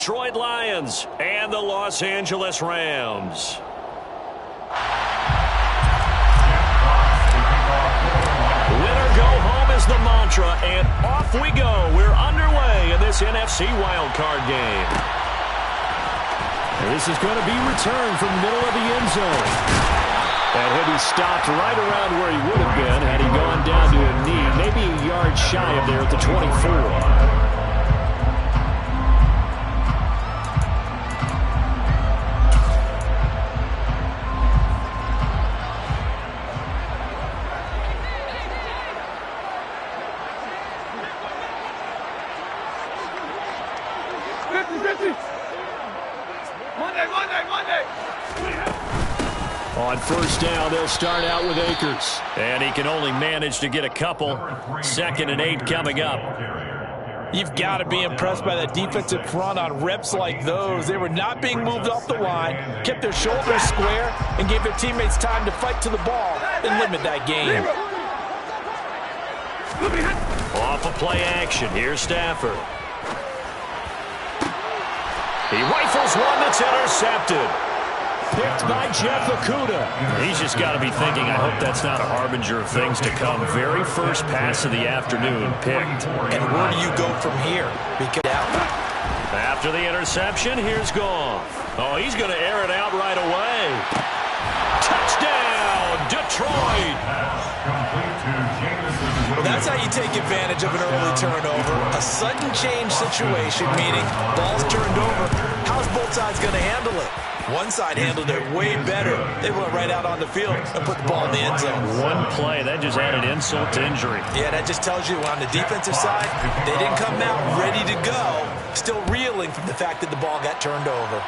Detroit Lions and the Los Angeles Rams. Winner go home is the mantra, and off we go. We're underway in this NFC wildcard game. This is going to be returned from the middle of the end zone. And he'll be stopped right around where he would have been had he gone down to a knee, maybe a yard shy of there at the 24. On first down, they'll start out with Akers. And he can only manage to get a couple. 2nd and 8 coming up. You've got to be impressed by that defensive front on reps like those. They were not being moved off the line, kept their shoulders square, and gave their teammates time to fight to the ball and limit that game. Off of play action, here's Stafford. He rifles one that's intercepted. Picked by Jeff Okudah. He's just got to be thinking, I hope that's not a harbinger of things to come. Very first pass of the afternoon picked. And where do you go from here? Because after the interception, here's Goff. Oh, he's going to air it out right away. Touchdown, Detroit. Well, that's how you take advantage of an early turnover. A sudden change situation, meaning ball's turned over. How's both sides going to handle it? One side handled it way better. They went right out on the field and put the ball in the end zone. One play, that just added insult to injury. Yeah, that just tells you on the defensive side, they didn't come out ready to go, still reeling from the fact that the ball got turned over.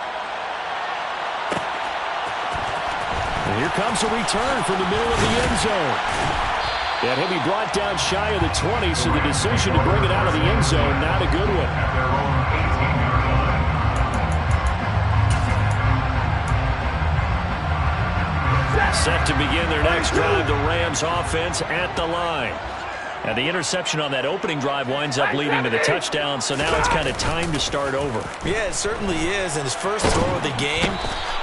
And here comes a return from the middle of the end zone. And he'll be brought down shy of the 20, so the decision to bring it out of the end zone, not a good one. Set to begin their next drive, the Rams offense at the line. And the interception on that opening drive winds up leading to the touchdown, so now it's kind of time to start over. Yeah, it certainly is, and his first throw of the game.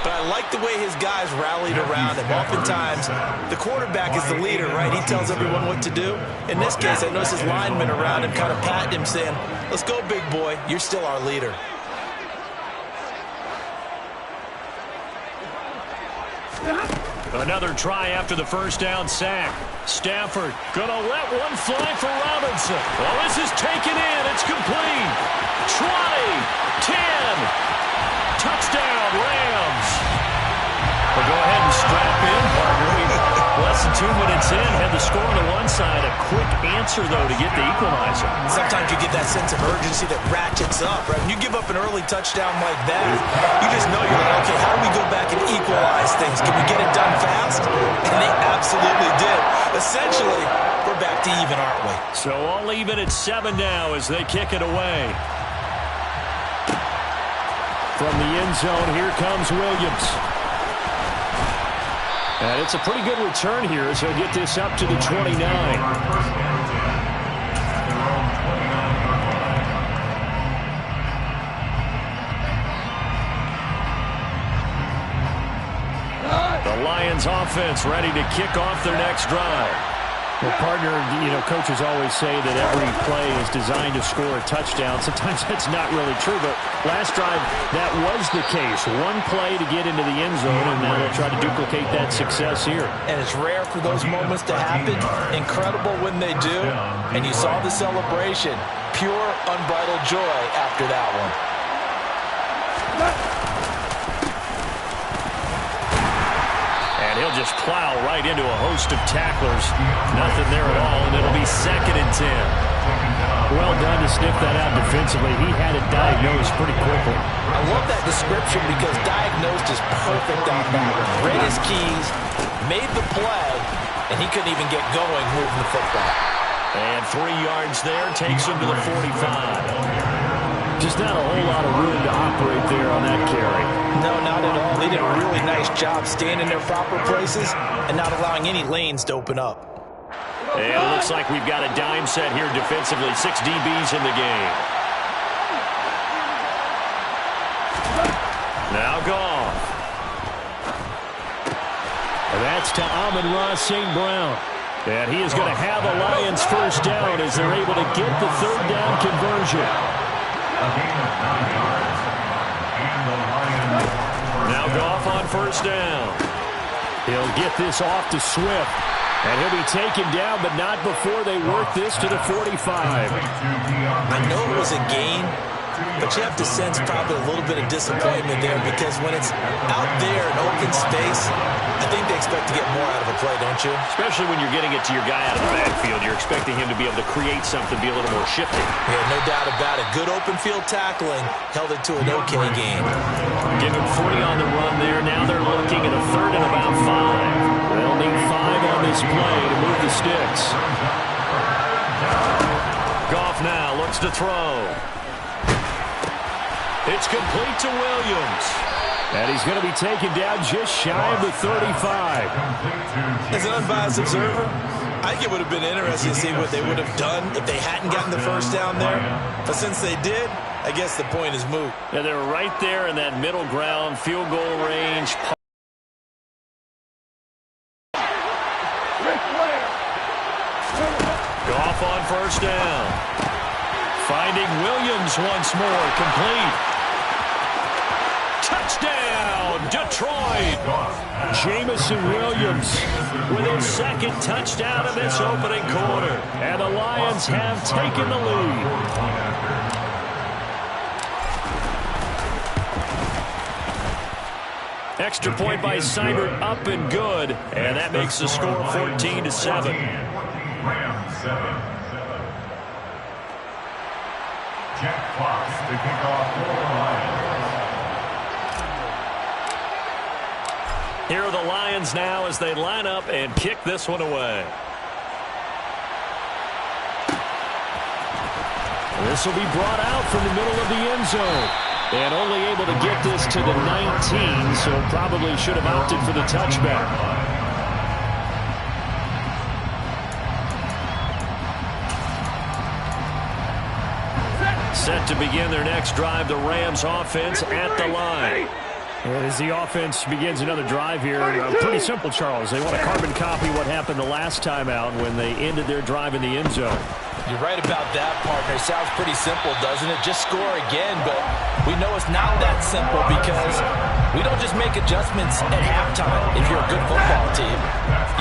But I like the way his guys rallied around him. Oftentimes, the quarterback is the leader, right? He tells everyone what to do. In this case, I noticed his linemen around him kind of patting him, saying, let's go, big boy. You're still our leader. Another try after the first down sack. Stafford gonna let one fly for Robinson. Well, this is taken in. It's complete. 20, 10. Touchdown, Rams. Well, go ahead and strap in, partner. Less than 2 minutes in, had the score on the one side. A quick answer, though, to get the equalizer. Sometimes you get that sense of urgency that ratchets up, right? When you give up an early touchdown like that, you just know you're like, okay, how do we go back and equalize things? Can we get it done fast? And they absolutely did. Essentially, we're back to even, aren't we? So all even at 7 now as they kick it away. From the end zone, here comes Williams. And it's a pretty good return here as he'll get this up to the 29. The Lions offense ready to kick off their next drive. Well, partner, coaches always say that every play is designed to score a touchdown. Sometimes that's not really true, but last drive, that was the case. One play to get into the end zone, and now they'll try to duplicate that success here. And it's rare for those moments to happen. Incredible when they do. And you saw the celebration. Pure, unbridled joy after that one. And he'll just plow right into a host of tacklers. Nothing there at all, and it'll be 2nd and 10. Well done to sniff that out defensively. He had it diagnosed pretty quickly. I love that description because diagnosed is perfect on that. Read his keys, made the play, and he couldn't even get going moving the football. And 3 yards there takes him to the 45. Just not a whole lot of room to operate there on that carry. No, not at all. They did a really nice job staying in their proper places and not allowing any lanes to open up. And it looks like we've got a dime set here defensively. 6 DBs in the game. Now Goff. And that's to Amon-Ra St. Brown. And he is going to have a Lions first down as they're able to get the third down conversion. Now Goff on first down. He'll get this off to Swift. And he'll be taken down, but not before they work this to the 45. I know it was a gain, but you have to sense probably a little bit of disappointment there because when it's out there in open space, I think they expect to get more out of a play, don't you? Especially when you're getting it to your guy out of the backfield. You're expecting him to be able to create something, be a little more shifty. Yeah, no doubt about it. Good open field tackling held it to an okay game. Give him 40 on the run there. Now they're looking at a third and about 5. They'll need 5 on this play to move the sticks. Goff now looks to throw. It's complete to Williams. And he's going to be taken down just shy of the 35. As an unbiased observer, I think it would have been interesting to see what they would have done if they hadn't gotten the first down there. But since they did, I guess the point is moot. Yeah, they're right there in that middle ground, field goal range. Goff on first down. Finding Williams once more, complete. Touchdown, Detroit. Jamison Williams with his second touchdown of this opening quarter. And the Lions have taken the lead. Extra point by Seibert, up and good. And that makes the score 14-7. Jack Fox to kick off for the Lions. Here are the Lions now as they line up and kick this one away. This will be brought out from the middle of the end zone. And only able to get this to the 19, so probably should have opted for the touchback. Set to begin their next drive, the Rams offense at the line. And as the offense begins another drive here, pretty simple, Charles. They want to carbon copy what happened the last time out when they ended their drive in the end zone. You're right about that, partner. It sounds pretty simple, doesn't it? Just score again, but we know it's not that simple because we don't just make adjustments at halftime if you're a good football team.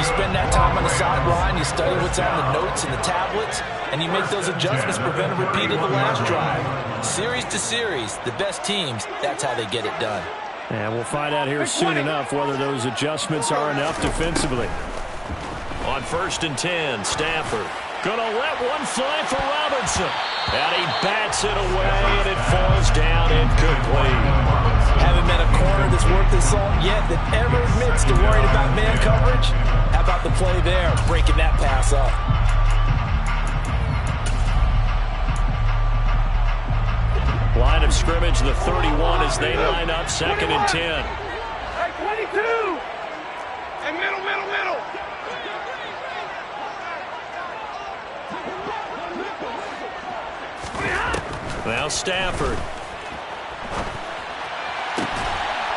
You spend that time on the sideline, you study what's on the notes and the tablets, and you make those adjustments to prevent a repeat of the last drive. Series to series, the best teams, that's how they get it done. And we'll find out here soon enough whether those adjustments are enough defensively. On 1st and 10, Stafford gonna let one fly for Robinson. And he bats it away, and it falls down incomplete. Haven't met a corner that's worth his salt yet that ever admits to worrying about man coverage. How about the play there, breaking that pass up? Line of scrimmage, the 31 as they line up 2nd and 10. Hey, 22! And middle. Now Stafford.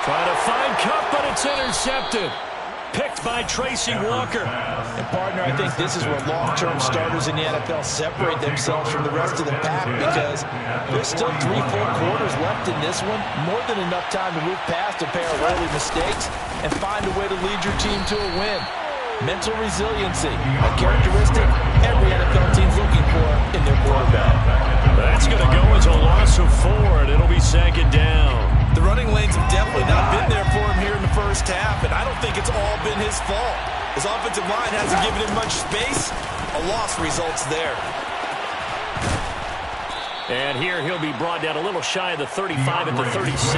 Trying to find Cup, but it's intercepted. Picked by Tracy Walker. And, partner, I think this is where long-term starters in the NFL separate themselves from the rest of the pack because there's still 3 full quarters left in this one. More than enough time to move past a pair of early mistakes and find a way to lead your team to a win. Mental resiliency, a characteristic every NFL team's looking for in their quarterback. That's going to go as a loss of 4, and it'll be 2nd down. The running lanes have definitely not been there for him here in the first half, and I don't think it's all been his fault. His offensive line hasn't given him much space. A loss results there. And here he'll be brought down a little shy of the 35 at the 36.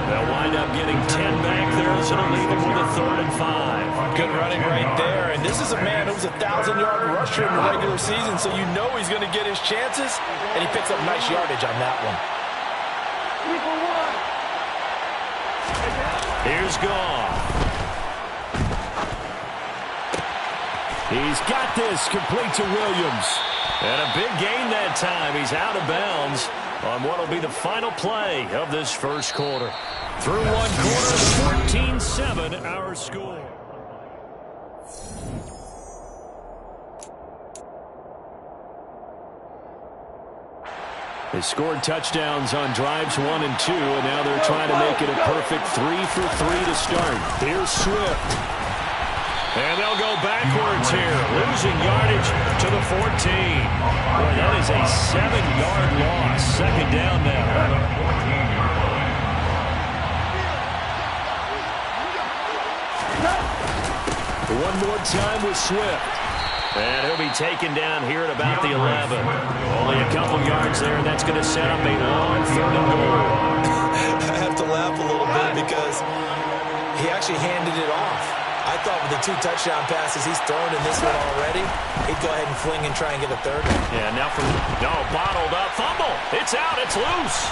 They'll wind up getting 10 back there, so it'll leave him with a 3rd and 5. Good running right there, and this is a man who was a 1,000-yard rusher in the regular season, so you know he's going to get his chances, and he picks up nice yardage on that one. Here's Goff. He's got this complete to Williams. And a big gain that time. He's out of bounds. on what will be the final play of this first quarter. Through one quarter, 14-7 our score. They scored touchdowns on drives 1 and 2, and now they're trying to make it a perfect 3 for 3 to start. Here's Swift. And they'll go backwards here, losing yardage to the 14. Boy, that is a 7-yard loss. Second down now. One more time with Swift. And he'll be taken down here at about the 11. Only a couple yards there, and that's going to set up a long 3rd and goal. I have to laugh a little bit because he actually handed it off. I thought with the 2 touchdown passes he's thrown in this one already, he'd go ahead and fling and try and get a 3rd. Yeah, now from bottled up. Fumble. It's out. It's loose.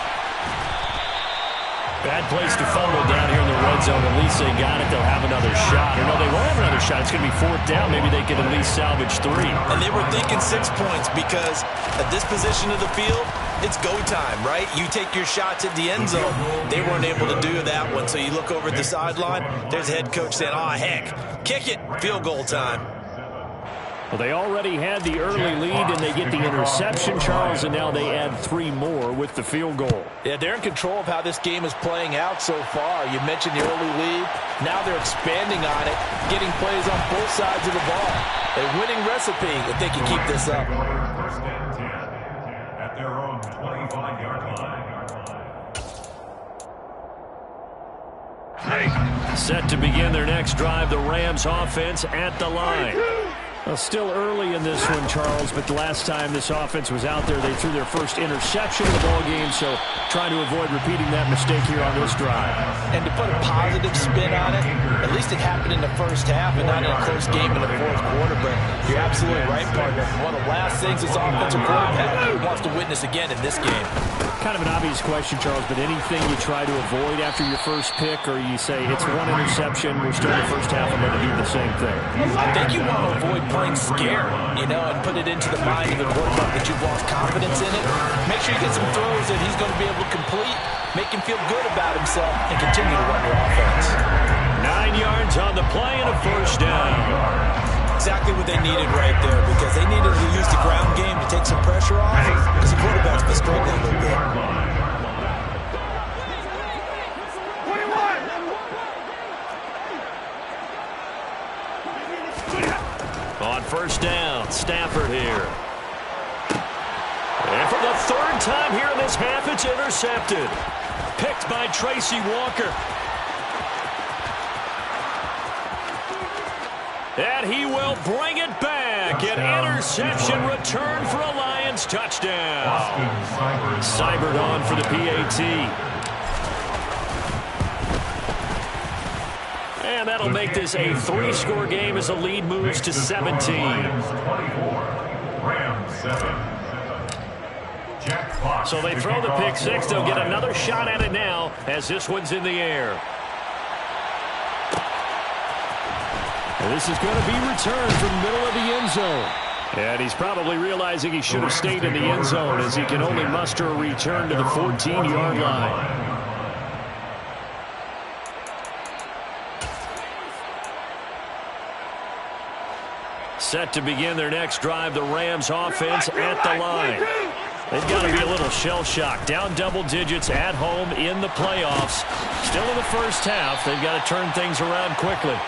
Bad place to fumble down here in the red zone. At least they got it. They'll have another shot. Or no, they won't have another shot. It's going to be 4th down. Maybe they could at least salvage 3. And they were thinking 6 points because at this position of the field, it's go time, right? You take your shots at the end zone. They weren't able to do that one. So you look over at the sideline, there's the head coach saying, oh, heck, kick it, field goal time. Well, they already had the early lead, and they get the interception, Charles, and now they add 3 more with the field goal. Yeah, they're in control of how this game is playing out so far. You mentioned the early lead. Now they're expanding on it, getting plays on both sides of the ball. A winning recipe if they can keep this up. First and 10 at their own 25-yard line. Set to begin their next drive, the Rams offense at the line. Well, still early in this one, Charles, but the last time this offense was out there, they threw their first interception of the ball game, so trying to avoid repeating that mistake here on this drive. And to put a positive spin on it, at least it happened in the first half and not in a close game in the 4th quarter, but you're absolutely right, partner. One of the last things this offensive quarterback wants to witness again in this game. Kind of an obvious question, Charles, but anything you try to avoid after your first pick, or you say it's 1 interception, we're still in the first half, I'm going to do the same thing? I think you want to avoid playing scared, and put it into the mind of the quarterback that you've lost confidence in it. Make sure you get some throws that he's going to be able to complete, make him feel good about himself, and continue to run your offense. 9 yards on the play and a first down. Exactly what they needed right there, because they needed to use the ground game to take some pressure off, because the quarterback's been struggling a little bit. On first down, Stafford here. And for the 3rd time here in this half, it's intercepted. Picked by Tracy Walker. And he will bring it back. An interception return for a Lions touchdown. Seibert on for the PAT. And that'll make this a 3-score game as the lead moves to 17. So they throw the pick 6. They'll get another shot at it now as this one's in the air. And this is going to be returned from the middle of the end zone. And he's probably realizing he should have stayed in the end zone as he can only muster a return to the 14-yard line. Set to begin their next drive, the Rams offense at the line. They've got to be a little shell-shocked. Down double digits at home in the playoffs. Still in the first half. They've got to turn things around quickly.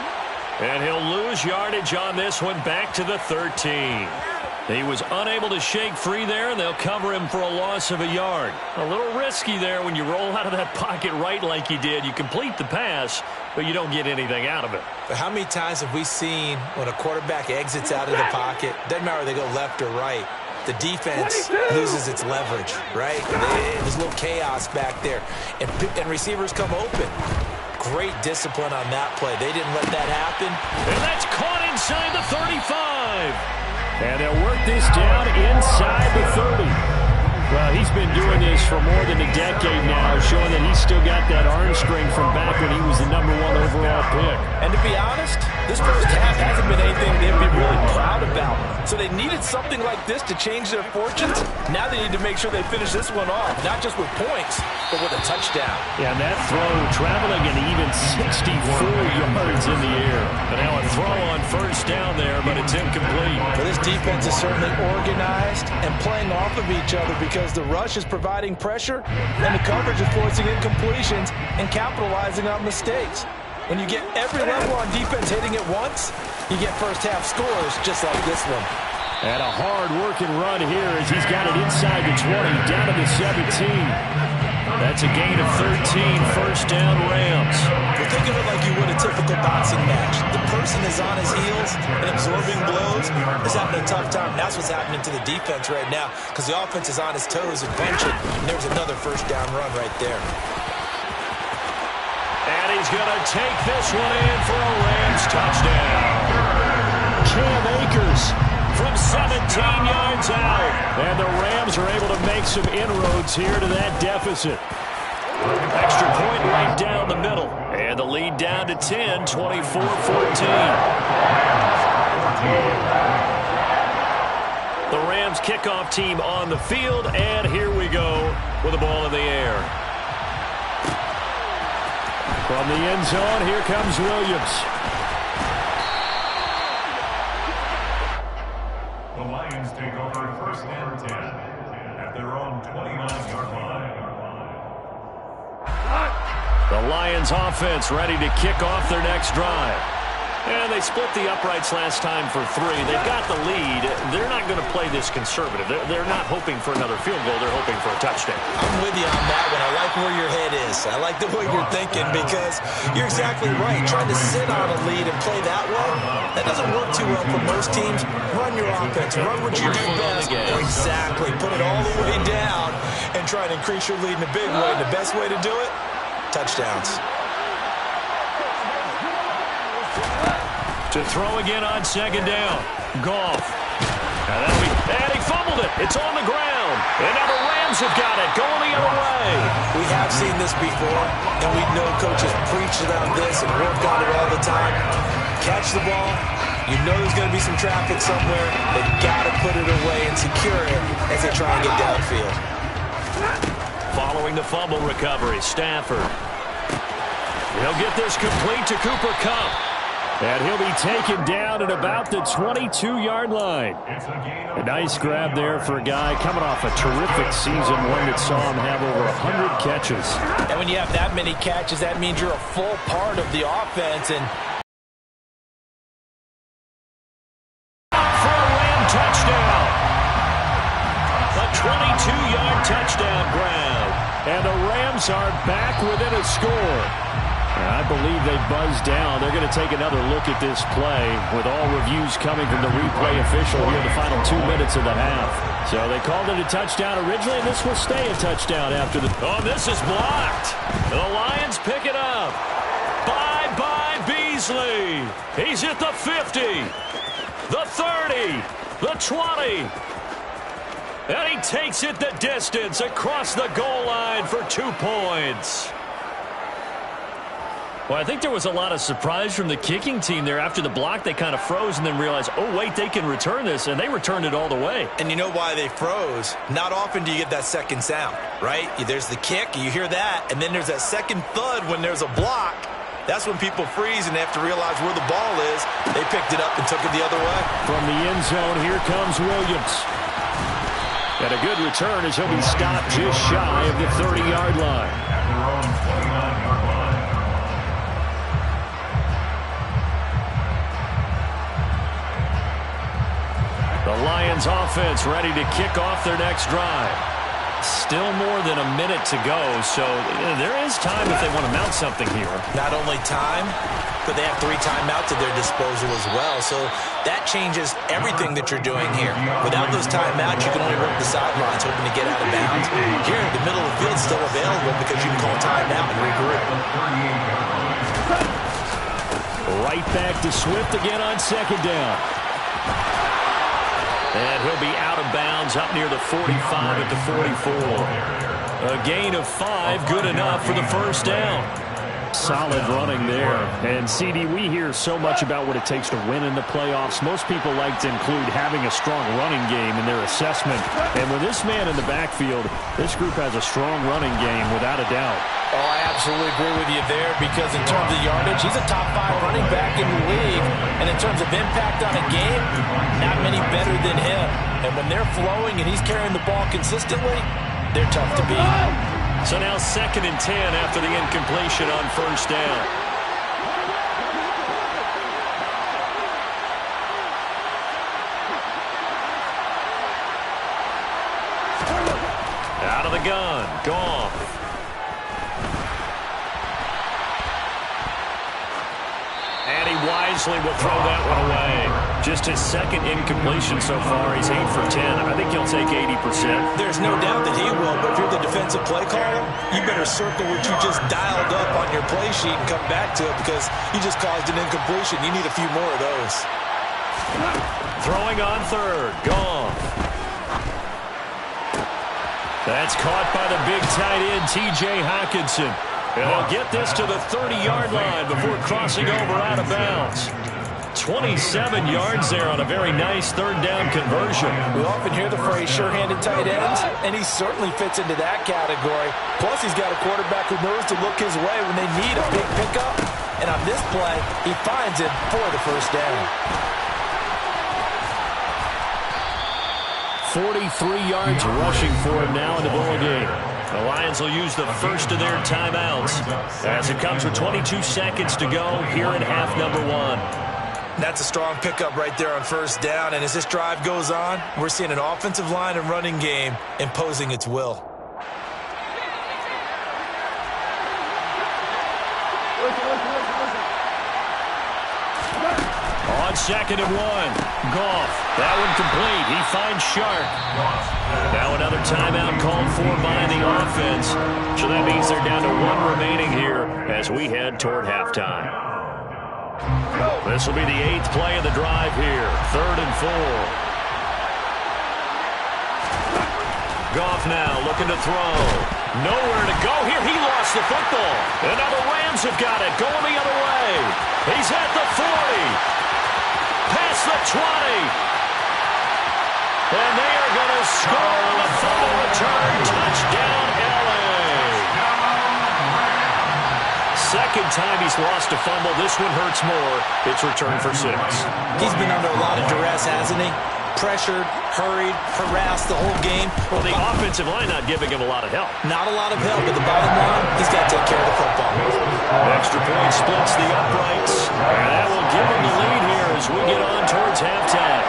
And he'll lose yardage on this one back to the 13. He was unable to shake free there, and they'll cover him for a loss of a yard. A little risky there when you roll out of that pocket right like you did. You complete the pass, but you don't get anything out of it. But how many times have we seen when a quarterback exits out of the pocket, doesn't matter whether they go left or right, the defense loses its leverage, right? There's a little chaos back there, and receivers come open. Great discipline on that play. They didn't let that happen. And that's caught inside the 35. And they'll work this down inside the 30. Well, he's been doing this for more than a decade now, showing that he's still got that arm strength from back when he was the #1 overall pick. And to be honest, this first half hasn't been anything they'd be really proud about. So they needed something like this to change their fortunes. Now they need to make sure they finish this one off, not just with points, but with a touchdown. Yeah, and that throw traveling an even 64 yards in the air. But now a throw on first down there, but it's incomplete. Well, this defense is certainly organized and playing off of each other because the rush is providing pressure and the coverage is forcing incompletions and capitalizing on mistakes. When you get every level on defense hitting at once, you get first-half scores just like this one. And a hard-working run here as he's got it inside the 20, down to the 17. That's a gain of 13, first down Rams. Well, think of it like you would a typical boxing match. The person is on his heels and absorbing blows is having a tough time. That's what's happening to the defense right now because the offense is on his toes and punching. And there's another first down run right there. And he's going to take this one in for a Rams touchdown. Cam Akers from 17 yards out. And the Rams are able to make some inroads here to that deficit. Extra point right down the middle. And the lead down to 10, 24-14. The Rams kickoff team on the field, and here we go with the ball in the air. From the end zone, here comes Williams. The Lions take over first and 10 at their own 29-yard line. The Lions offense ready to kick off their next drive. And they split the uprights last time for 3. They've got the lead. They're not going to play this conservative. They're not hoping for another field goal. They're hoping for a touchdown. I'm with you on that one. I like where your head is. I like the way you're thinking because you're exactly right. Trying to sit on a lead and play that way, that doesn't work too well for most teams. Run your offense. Run what you do best. Exactly. Put it all the way down and try to increase your lead in a big way. And the best way to do it, touchdowns. To throw again on second down. Goff. And he fumbled it. It's on the ground. And now the Rams have got it. Going the other way. We have seen this before, and we know coaches preach about this and work on it all the time. Catch the ball. You know there's going to be some traffic somewhere. They've got to put it away and secure it as they try and get downfield. Following the fumble recovery, Stafford. He'll get this complete to Cooper Kupp. And he'll be taken down at about the 22-yard line. A nice grab there for a guy coming off a terrific season, one that saw him have over 100 catches. And when you have that many catches, that means you're a full part of the offense. And for a Ram touchdown. A 22-yard touchdown grab. And the Rams are back within a score. I believe they buzzed down. They're going to take another look at this play with all reviews coming from the replay official here in the final 2 minutes of the half. So they called it a touchdown originally, and this will stay a touchdown after the... Oh, this is blocked. The Lions pick it up. Bye-bye Beasley. He's at the 50, the 30, the 20. And he takes it the distance across the goal line for 2 points. Well, I think there was a lot of surprise from the kicking team there. After the block, they kind of froze and then realized, oh, wait, they can return this, and they returned it all the way. And you know why they froze? Not often do you get that second sound, right? There's the kick, you hear that, and then there's that second thud when there's a block. That's when people freeze and they have to realize where the ball is. They picked it up and took it the other way. From the end zone, here comes Williams. And a good return as he'll be stopped just shy of the 30-yard line. At their own 29-yard line. The Lions offense ready to kick off their next drive. Still more than a minute to go, so there is time if they want to mount something here. Not only time, but they have 3 timeouts at their disposal as well, so that changes everything that you're doing here. Without those timeouts, you can only work the sidelines, hoping to get out of bounds. Here, the middle of the field is still available because you can call timeout and regroup. Right back to Swift again on second down. And he'll be out of bounds up near the 45 at the 44. A gain of 5, good enough for the first down. Solid running there. And, CD, we hear so much about what it takes to win in the playoffs. Most people like to include having a strong running game in their assessment. And with this man in the backfield, this group has a strong running game without a doubt. Oh, I absolutely agree with you there because in terms of yardage, he's a top 5 running back in the league. And in terms of impact on a game, not many better than him. And when they're flowing and he's carrying the ball consistently, they're tough to beat. So now 2nd and 10 after the incompletion on first down. Out of the gun, Goff. And he wisely will throw that one away. Just his 2nd incompletion so far. He's 8 for 10. I think he'll take 80%. There's no doubt that he will, but if you're the defensive play caller, you better circle what you just dialed up on your play sheet and come back to it because you just caused an incompletion. You need a few more of those. Throwing on 3rd, Goff. That's caught by the big tight end, T.J. Hockenson. And he'll get this to the 30-yard line before crossing over out of bounds. 27 yards there on a very nice 3rd down conversion. We often hear the phrase sure-handed tight ends, and he certainly fits into that category. Plus, he's got a quarterback who knows to look his way when they need a big pickup. And on this play, he finds him for the first down. 43 yards rushing for him now in the ball game. The Lions will use the first of their timeouts as it comes with 22 seconds to go here in half number 1. That's a strong pickup right there on first down. And as this drive goes on, we're seeing an offensive line and running game imposing its will. On 2nd and 1, Goff. That one complete. He finds Sharp. Now another timeout called for by the offense. So that means they're down to 1 remaining here as we head toward halftime. This will be the 8th play of the drive here. 3rd and 4. Goff now looking to throw. Nowhere to go here. He lost the football. And now the Rams have got it. Going the other way. He's at the 40. Past the 20. And they are going to score on the fumble return. Touchdown, L.A. 2nd time he's lost a fumble. This one hurts more. It's returned for 6. He's been under a lot of duress, hasn't he? Pressured, hurried, harassed the whole game. Well, the offensive line not giving him a lot of help. Not a lot of help, but the bottom line, he's got to take care of the football. Extra point splits the uprights. And that will give him the lead here as we get on towards halftime.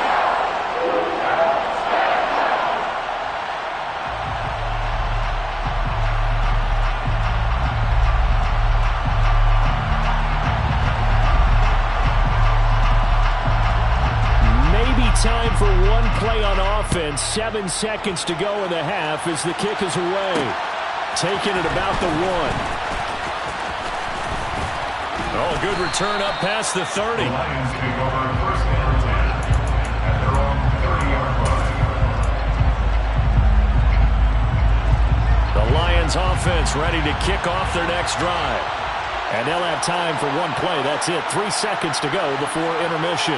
Time for 1 play on offense. 7 seconds to go in the half as the kick is away. Taking it about the 1. Oh, good return up past the 30. Lions take over first and 10 at their own 30-yard line. The Lions offense ready to kick off their next drive. And they'll have time for 1 play. That's it. 3 seconds to go before intermission.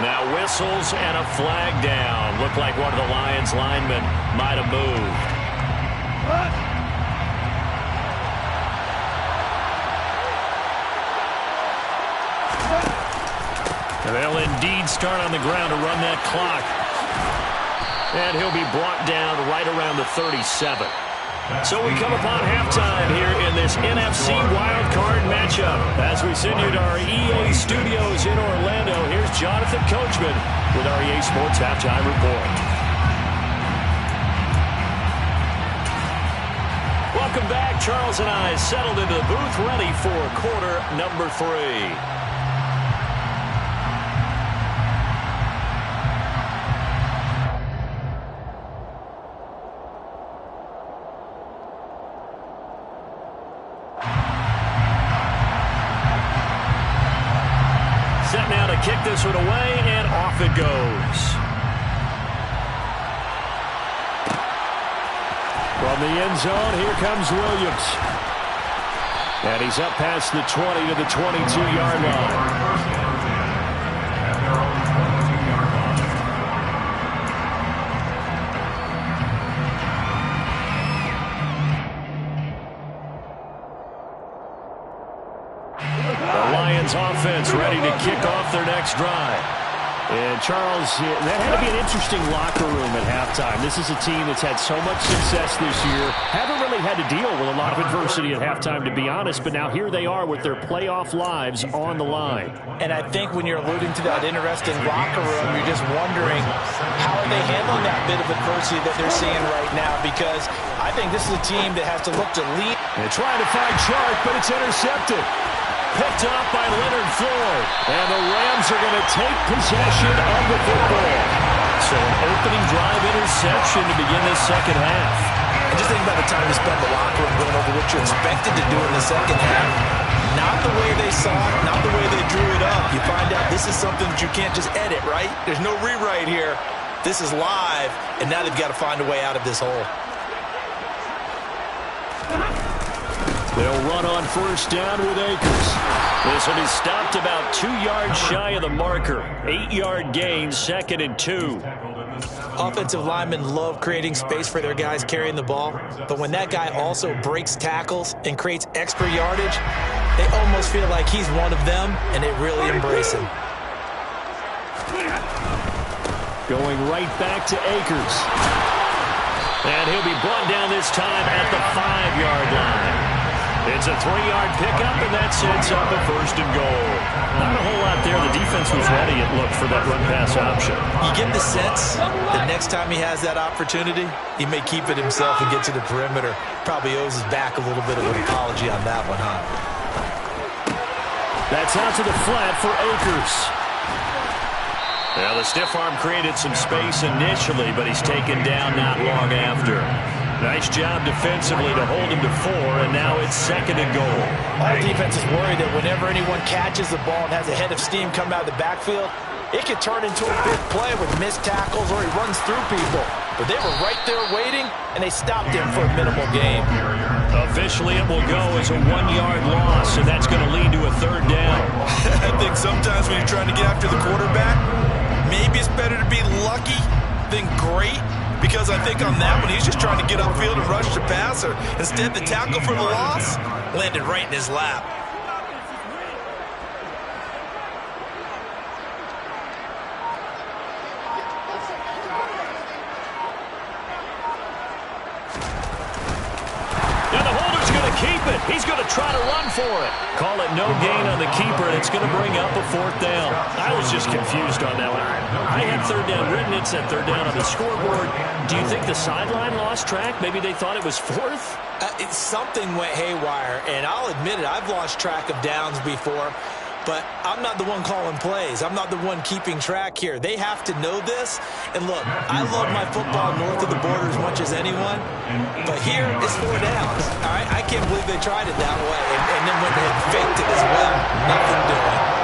Now whistles and a flag down. Looked like one of the Lions linemen might have moved. They'll indeed start on the ground to run that clock. And he'll be brought down right around the 37. So we come upon halftime here in this NFC wildcard matchup. As we send you to our EA studios in Orlando, here's Jonathan Coachman with our EA Sports Halftime Report. Welcome back. Charles and I settled into the booth ready for quarter number 3. this one away, and off it goes. From the end zone, here comes Williams. And he's up past the 20 to the 22-yard line. Offense ready to kick off their next drive. And Charles, that had to be an interesting locker room at halftime. This is a team that's had so much success this year. Haven't really had to deal with a lot of adversity at halftime, to be honest, but now here they are with their playoff lives on the line. And I think when you're alluding to that interesting locker room, you're just wondering how are they handling that bit of adversity that they're seeing right now, because I think this is a team that has to look to lead. And trying to find Chark, but it's intercepted. Picked up by Leonard Floyd. And the Rams are going to take possession of the football. So an opening drive interception to begin this second half. And just think about the time you spent in the locker room going over what you expected to do in the second half. Not the way they saw it, not the way they drew it up. You find out this is something that you can't just edit, right? There's no rewrite here. This is live, and now they've got to find a way out of this hole. They'll run on first down with Akers. This one is stopped about 2 yards shy of the marker. 8-yard gain, 2nd and 2. Offensive linemen love creating space for their guys carrying the ball, but when that guy also breaks tackles and creates extra yardage, they almost feel like he's one of them, and they really embrace him. Going right back to Akers. And he'll be brought down this time at the 5-yard line. It's a 3-yard pickup, and that sets up a 1st and goal. Not a whole lot there. The defense was ready, it looked, for that run-pass option. You get the sense that next time he has that opportunity, he may keep it himself and get to the perimeter. Probably owes his back a little bit of an apology on that one, huh? That's out to the flat for Akers. Well, the stiff arm created some space initially, but he's taken down not long after. Nice job defensively to hold him to 4, and now it's 2nd and goal. All defenses worry that whenever anyone catches the ball and has a head of steam come out of the backfield, it could turn into a big play with missed tackles or he runs through people. But they were right there waiting, and they stopped him for a minimal gain. Officially, it will go as a 1-yard loss, and that's going to lead to a 3rd down. I think sometimes when you're trying to get after the quarterback, maybe it's better to be lucky than great. Because I think on that one, he's just trying to get upfield and rush the passer. Instead, the tackle for the loss landed right in his lap. Now the holder's going to keep it. He's going to try to run for it. Call it no gain on the keeper, and it's going to bring up a 4th down. I was just confused on that one. I had 3rd down written. It said 3rd down on the scoreboard. Do you think the sideline lost track? Maybe they thought it was 4th? Something went haywire, and I'll admit it. I've lost track of downs before, but I'm not the one calling plays. I'm not the one keeping track here. They have to know this. And look, I love my football north of the border as much as anyone, but here it's 4 downs. All right, I can't believe they tried it that way, and then when they faked it as well, nothing doing.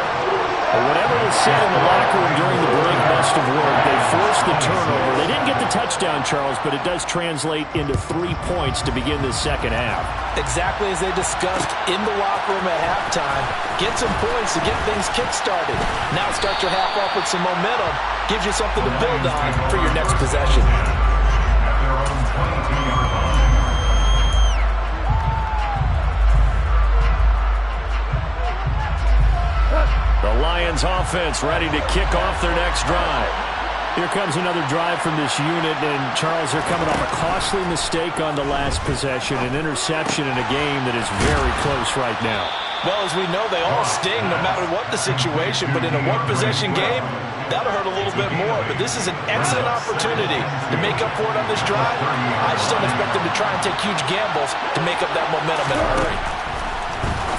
Whatever was said in the locker room during the break must have worked. They forced the turnover. They didn't get the touchdown, Charles, but it does translate into 3 points to begin this second half. Exactly as they discussed in the locker room at halftime. Get some points to get things kick-started. Now start your half off with some momentum. Gives you something to build on for your next possession. The Lions offense ready to kick off their next drive. Here comes another drive from this unit, and Charles, they're coming off a costly mistake on the last possession, an interception in a game that is very close right now. Well, as we know, they all sting no matter what the situation, but in a one-possession game, that'll hurt a little bit more. But this is an excellent opportunity to make up for it on this drive. I just don't expect them to try and take huge gambles to make up that momentum in a hurry.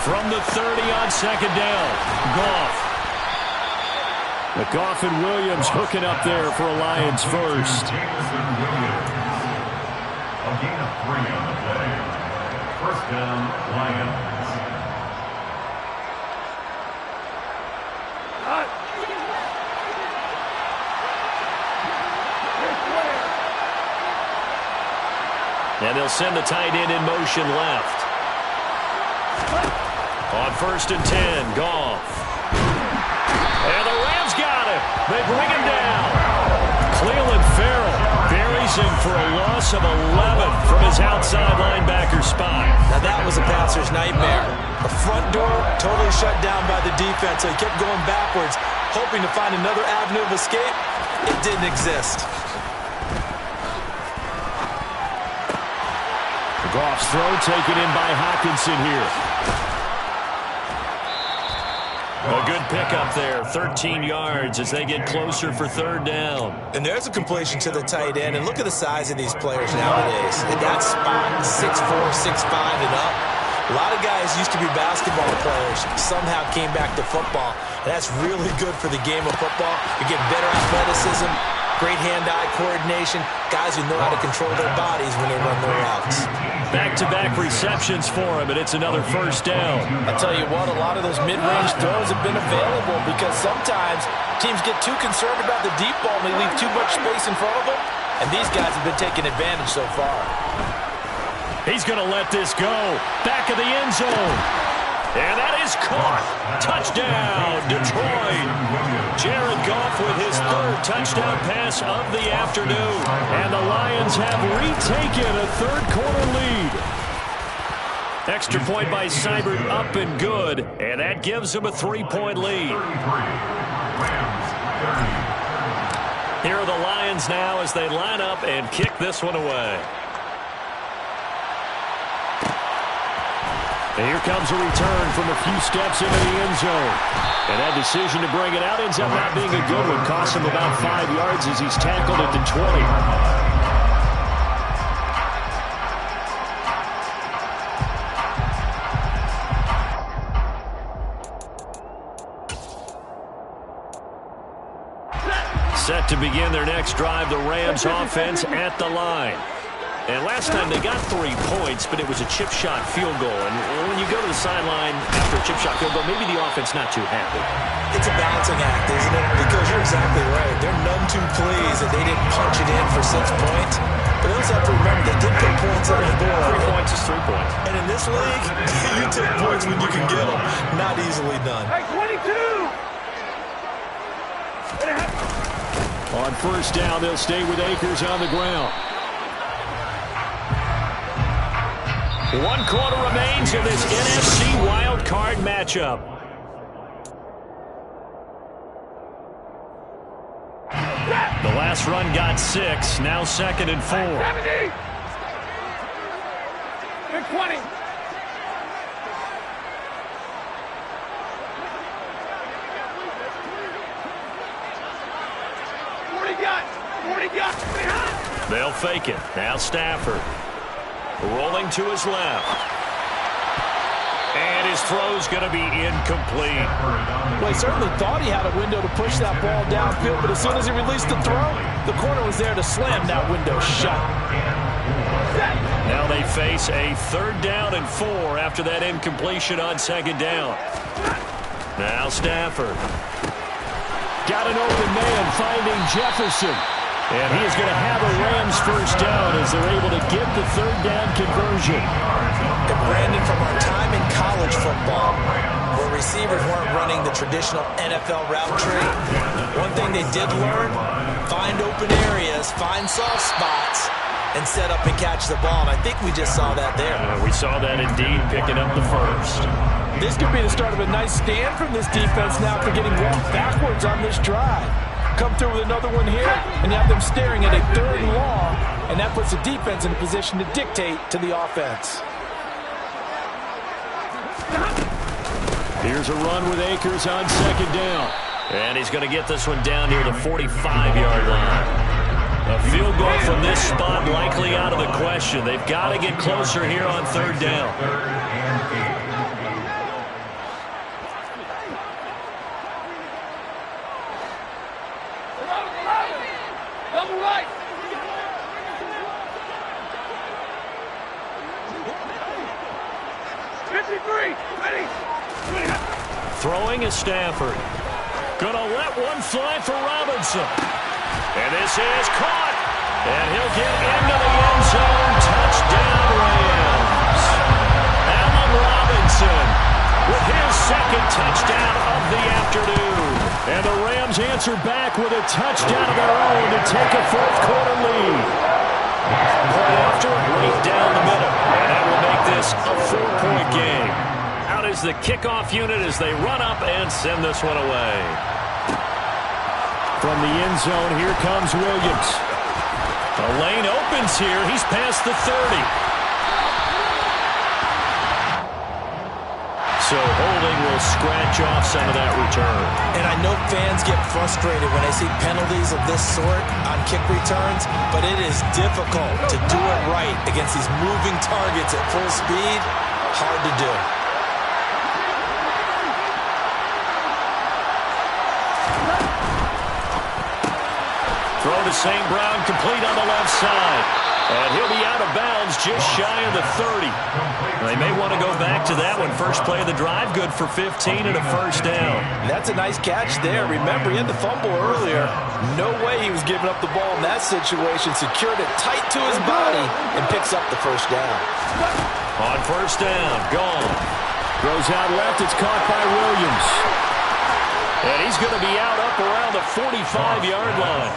From the 30 on 2nd down, Goff. Goff and Williams hooking up there for a Lions first. A gain of 3 on the play. 1st down, Lions. And they'll send the tight end in motion left. On 1st and 10, Goff. And the Rams got him. They bring him down. Cleveland Farrell buries him for a loss of 11 from his outside linebacker spot. Now that was a passer's nightmare. The front door totally shut down by the defense, so he kept going backwards, hoping to find another avenue of escape. It didn't exist. Goff's throw taken in by Hockenson here. A good pickup there, 13 yards as they get closer for 3rd down. And there's a completion to the tight end. And look at the size of these players nowadays. In that spot, 6'4", 6'5", and up. A lot of guys used to be basketball players, somehow came back to football. And that's really good for the game of football. You get better athleticism, great hand-eye coordination, guys who know how to control their bodies when they run their routes. Back-to-back receptions for him, and it's another 1st down. I tell you what, a lot of those mid-range throws have been available because sometimes teams get too concerned about the deep ball and they leave too much space in front of them, and these guys have been taking advantage so far. He's going to let this go. Back of the end zone. And that is caught. Touchdown, Detroit. Jared Goff with his 3rd touchdown pass of the afternoon. And the Lions have retaken a 3rd-quarter lead. Extra point by Seibert up and good. And that gives them a 3-point lead. Here are the Lions now as they line up and kick this one away. And here comes a return from a few steps into the end zone. And that decision to bring it out ends up not being a good one. Costs him about 5 yards as he's tackled at the 20. Set to begin their next drive, the Rams offense at the line. And last time they got 3 points, but it was a chip shot field goal. And when you go to the sideline after a chip shot field goal, maybe the offense not too happy. It's a balancing act, isn't it? Because you're exactly right. They're none too pleased that they didn't punch it in for 6 points. But they also have to remember they did put points on the board. 3 points is 3 points. And in this league, you take points when you can get them. Not easily done. Hey, 22! On 1st down, they'll stay with Akers on the ground. 1 quarter remains in this NFC wild card matchup. The last run got 6, now 2nd and 4. 70! Big 20! They'll fake it. Now Stafford. Rolling to his left. And his throw's going to be incomplete. Well, he certainly thought he had a window to push that ball downfield, but as soon as he released the throw, the corner was there to slam that window shut. Now they face a 3rd down and 4 after that incompletion on 2nd down. Now Stafford. Got an open man finding Jefferson. And he is going to have a Rams 1st down as they're able to get the 3rd down conversion. And Brandon, from our time in college football, where receivers weren't running the traditional NFL route tree, one thing they did learn, find open areas, find soft spots, and set up and catch the ball. And I think we just saw that there. We saw that indeed, picking up the 1st. This could be the start of a nice stand from this defense now for getting walked backwards on this drive. Come through with another one here, and you have them staring at a 3rd and long, and that puts the defense in a position to dictate to the offense. Here's a run with Akers on 2nd down. And he's going to get this one down near the 45-yard line. A field goal from this spot likely out of the question. They've got to get closer here on 3rd down. Double right! Throwing is Stafford. Gonna let one fly for Robinson. And this is caught. And he'll get into the end zone. Touchdown, Rams. Allen Robinson with his second touchdown of the afternoon. And the Rams answer back with a touchdown of their own to take a fourth-quarter lead. Right after, right down the middle. And that will make this a 4-point game. Out is the kickoff unit as they run up and send this one away. From the end zone, here comes Williams. The lane opens here. He's past the 30. So holding will scratch off some of that return. And I know fans get frustrated when they see penalties of this sort on kick returns, but it is difficult to do it right against these moving targets at full speed. Hard to do. Throw to St. Brown, complete on the left side. And he'll be out of bounds just shy of the 30. They may want to go back to that one. First play of the drive, good for 15 and a first down. And that's a nice catch there. Remember, he had the fumble earlier. No way he was giving up the ball in that situation. Secured it tight to his body and picks up the first down. On first down, gone. Goes out left, it's caught by Williams. And he's going to be out up around the 45-yard line.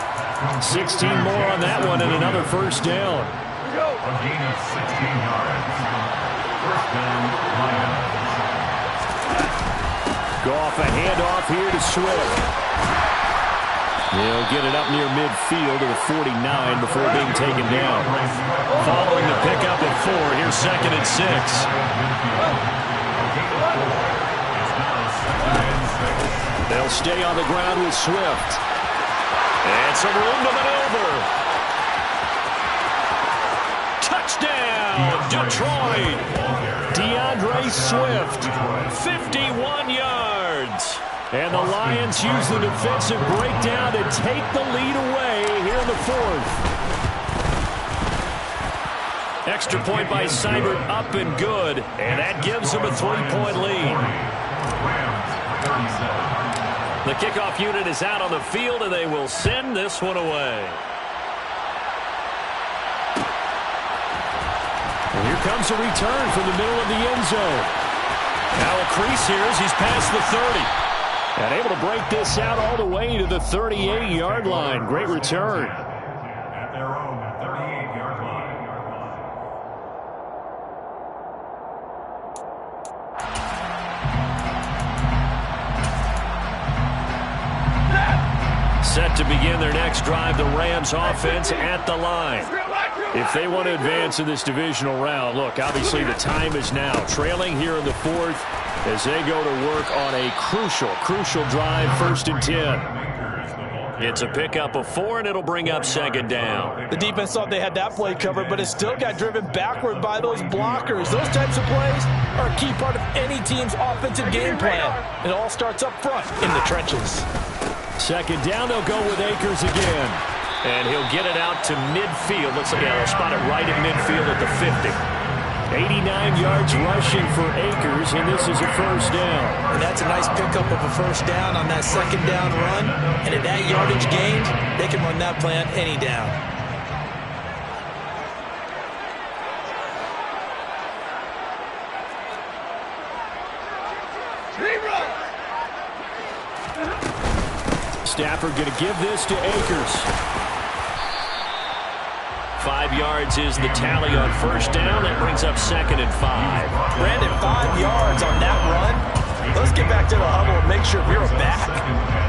16 more on that one and another first down. A gain of 16 yards. First down, Lions. Goff, a handoff here to Swift. He'll get it up near midfield to the 49 before being taken down. Following the pickup of 4, here's second and 6. They'll stay on the ground with Swift. And some room to maneuver. Touchdown, Detroit. DeAndre Swift. 51 yards. And the Lions use the defensive breakdown to take the lead away here in the fourth. Extra point by Seibert, up and good. And that gives them a 3-point lead. The kickoff unit is out on the field, and they will send this one away. And here comes a return from the middle of the end zone. Now a crease here as he's past the 30. And able to break this out all the way to the 38-yard line. Great return. At their own 38-yard line. Set to begin their next drive, the Rams offense at the line. If they want to advance in this divisional round, look, obviously the time is now. Trailing here in the fourth as they go to work on a crucial drive, 1st and 10. It's a pickup of 4, and it'll bring up second down. The defense thought they had that play covered, but it still got driven backward by those blockers. Those types of plays are a key part of any team's offensive game plan. It all starts up front in the trenches. Second down, they'll go with Akers again. And he'll get it out to midfield. Looks like they'll spot it right at midfield at the 50. 89 yards rushing for Akers, and this is a first down. And that's a nice pickup of a first down on that second down run. And at that yardage gained, they can run that play on any down. Stafford going to give this to Akers. 5 yards is the tally on first down. That brings up second and 5. Brandon, 5 yards on that run. Let's get back to the huddle and make sure you're back.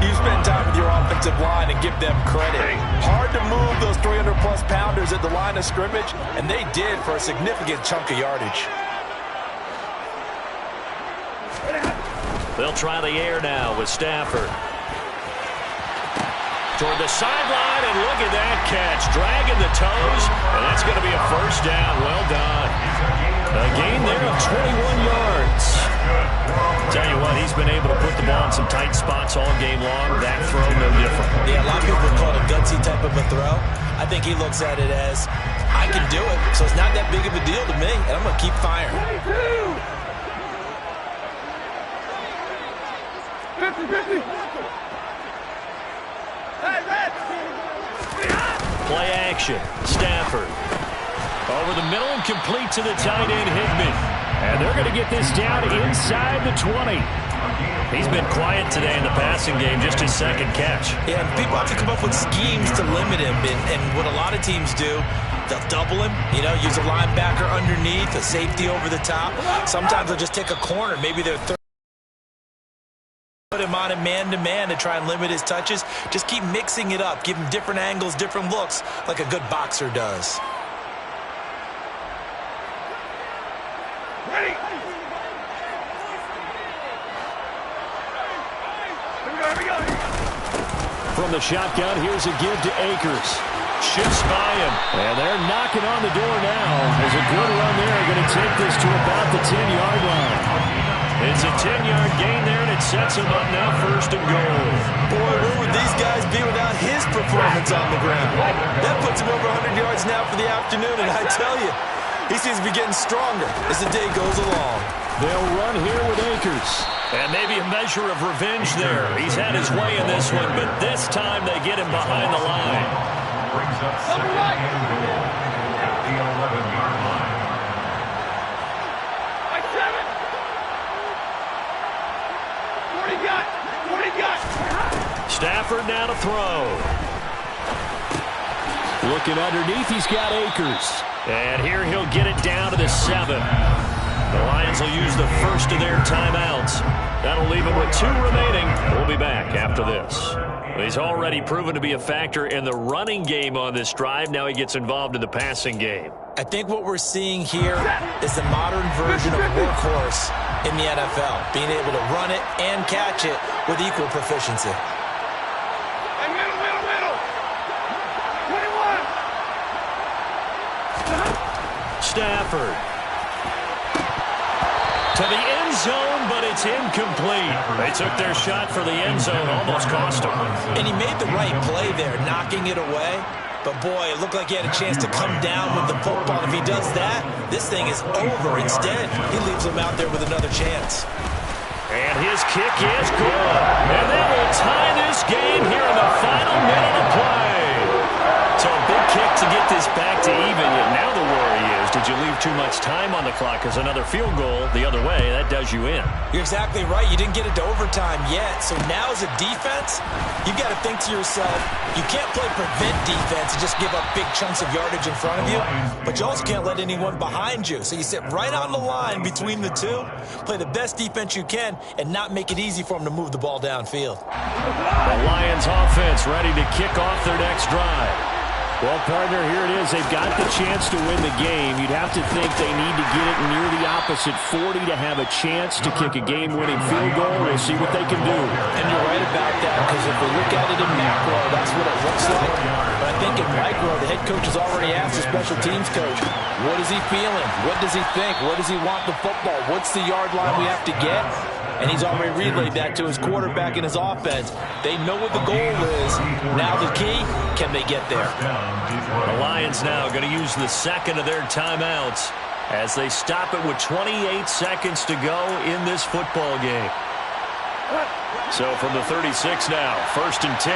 You spend time with your offensive line and give them credit. Hard to move those 300-plus pounders at the line of scrimmage, and they did for a significant chunk of yardage. They'll try the air now with Stafford. Toward the sideline, and look at that catch. Dragging the toes, and that's going to be a first down. Well done. A gain there of 21 yards. Tell you what, he's been able to put the ball in some tight spots all game long. That throw, no different. Yeah, a lot of people would call it a gutsy type of a throw. I think he looks at it as, I can do it, so it's not that big of a deal to me, and I'm going to keep firing. 50-50. Play action. Stafford. Over the middle and complete to the tight end, Higbee. And they're going to get this down inside the 20. He's been quiet today in the passing game, just his second catch. Yeah, and people have to come up with schemes to limit him. And what a lot of teams do, they'll double him, use a linebacker underneath, a safety over the top. Sometimes they'll just take a corner. Maybe they're put him on a man-to-man to try and limit his touches. Just keep mixing it up. Give him different angles, different looks, like a good boxer does. Ready. From the shotgun, here's a give to Akers. Shifts by him. And they're knocking on the door now. There's a good run there. Going to take this to about the 10-yard line. It's a 10-yard gain there, and it sets him up now first and goal. Boy, where would these guys be without his performance on the ground? That puts him over 100 yards now for the afternoon, and I tell you, he seems to be getting stronger as the day goes along. They'll run here with Akers. And maybe a measure of revenge there. He's had his way in this one, but this time they get him behind the line. Brings up second and goal at the 11-yard line. Like 7. 40 got. Stafford now to throw. Looking underneath, he's got Akers. And here he'll get it down to the 7. The Lions will use the first of their timeouts. That'll leave them with 2 remaining. We'll be back after this. He's already proven to be a factor in the running game on this drive. Now he gets involved in the passing game. I think what we're seeing here is the modern version of workhorse in the NFL, being able to run it and catch it with equal proficiency. Hey, middle. 21. Stafford. To the end zone, but it's incomplete. They took their shot for the end zone, almost cost him. And he made the right play there, knocking it away. But, boy, it looked like he had a chance to come down with the football. If he does that, this thing is over. Instead, he leaves him out there with another chance. And his kick is good. And that will tie this game here in the final minute of play. So a big kick to get this back to even. Yet now the worry is, did you leave too much time on the clock? Because another field goal the other way, that does you in. You're exactly right. You didn't get it to overtime yet. So now as a defense, you've got to think to yourself, you can't play prevent defense and just give up big chunks of yardage in front of you. But you also can't let anyone behind you. So you sit right on the line between the two, play the best defense you can, and not make it easy for them to move the ball downfield. The Lions offense ready to kick off their next drive. Well, partner, here it is. They've got the chance to win the game. You'd have to think they need to get it near the opposite 40 to have a chance to kick a game-winning field goal. We'll see what they can do. And you're right about that, because if we look at it in macro, that's what it looks like. But I think in micro, the head coach has already asked the special teams coach, what is he feeling? What does he think? Where does he want the football? What's the yard line we have to get? And he's already relayed that to his quarterback and his offense. They know what the goal is. Now the key, can they get there? The Lions now going to use the second of their timeouts as they stop it with 28 seconds to go in this football game. So from the 36 now, 1st and 10.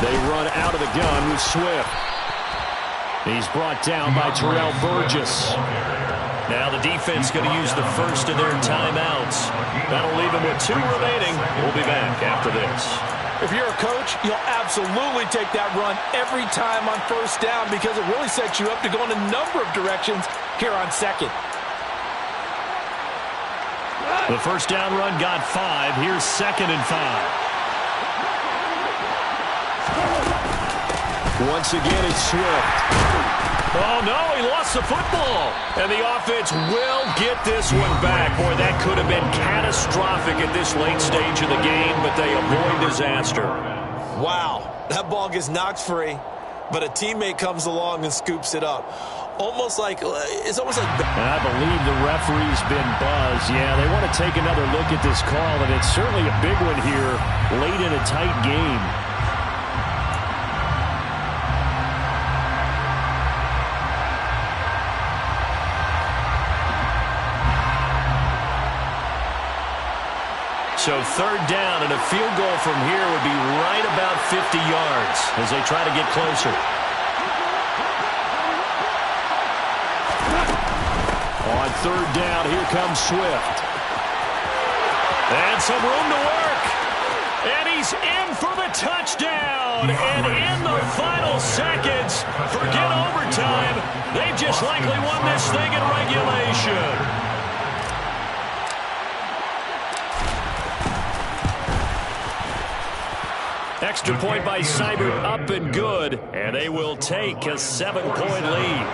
They run out of the gun with Swift. He's brought down by Terrell Burgess. Now the defense going to use the first of their timeouts. That'll leave them with 2 remaining. We'll be back after this. If you're a coach, you'll absolutely take that run every time on first down because it really sets you up to go in a number of directions here on second. The first down run got 5. Here's 2nd and 5. Once again, it's Swift. Oh, no, he lost the football. And the offense will get this one back. Boy, that could have been catastrophic at this late stage of the game, but they avoid disaster. Wow, that ball gets knocked free, but a teammate comes along and scoops it up. It's almost like... And I believe the referee's been buzzed. Yeah, they want to take another look at this call, and it's certainly a big one here late in a tight game. So third down, and a field goal from here would be right about 50 yards as they try to get closer. On third down, here comes Swift. And some room to work. And he's in for the touchdown. And in the final seconds, forget overtime. They've just likely won this thing in regulation. Extra point by Seibert, up and good. And they will take a 7-point lead.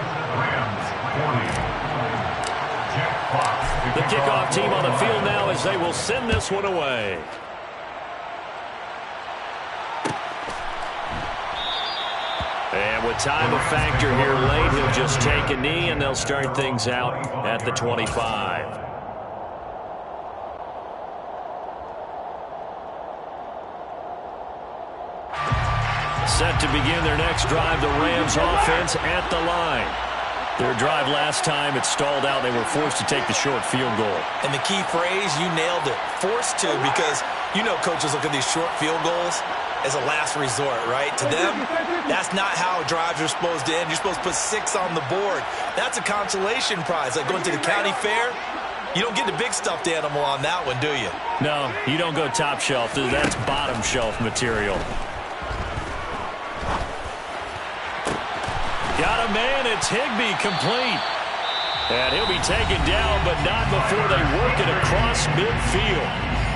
The kickoff team on the field now as they will send this one away. And with time a factor here late, he'll just take a knee and they'll start things out at the 25. Set to begin their next drive, the Rams offense at the line. Their drive last time, it stalled out. They were forced to take the short field goal. And the key phrase, you nailed it, forced to, because you know coaches look at these short field goals as a last resort, right? To them, that's not how drives are supposed to end. You're supposed to put 6 on the board. That's a consolation prize, like going to the county fair. You don't get the big stuffed animal on that one, do you? No, you don't go top shelf. That's bottom shelf material. Got a man, it's Higbee, complete. And he'll be taken down, but not before they work it across midfield.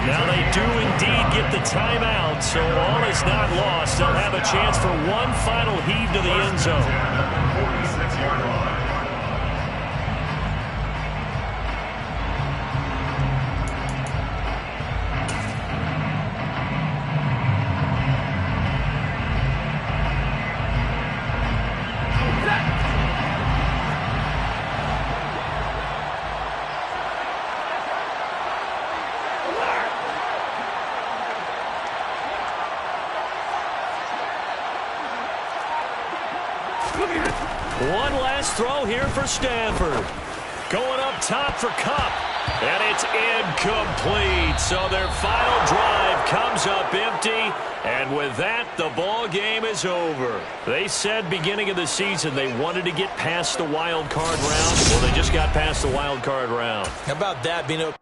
Now they do indeed get the timeout, so all is not lost. They'll have a chance for one final heave to the end zone. 46-yard line. One last throw here for Stanford. Going up top for Kupp. And it's incomplete. So their final drive comes up empty. And with that, the ball game is over. They said beginning of the season they wanted to get past the wild card round. Well, they just got past the wild card round. How about that, Bino?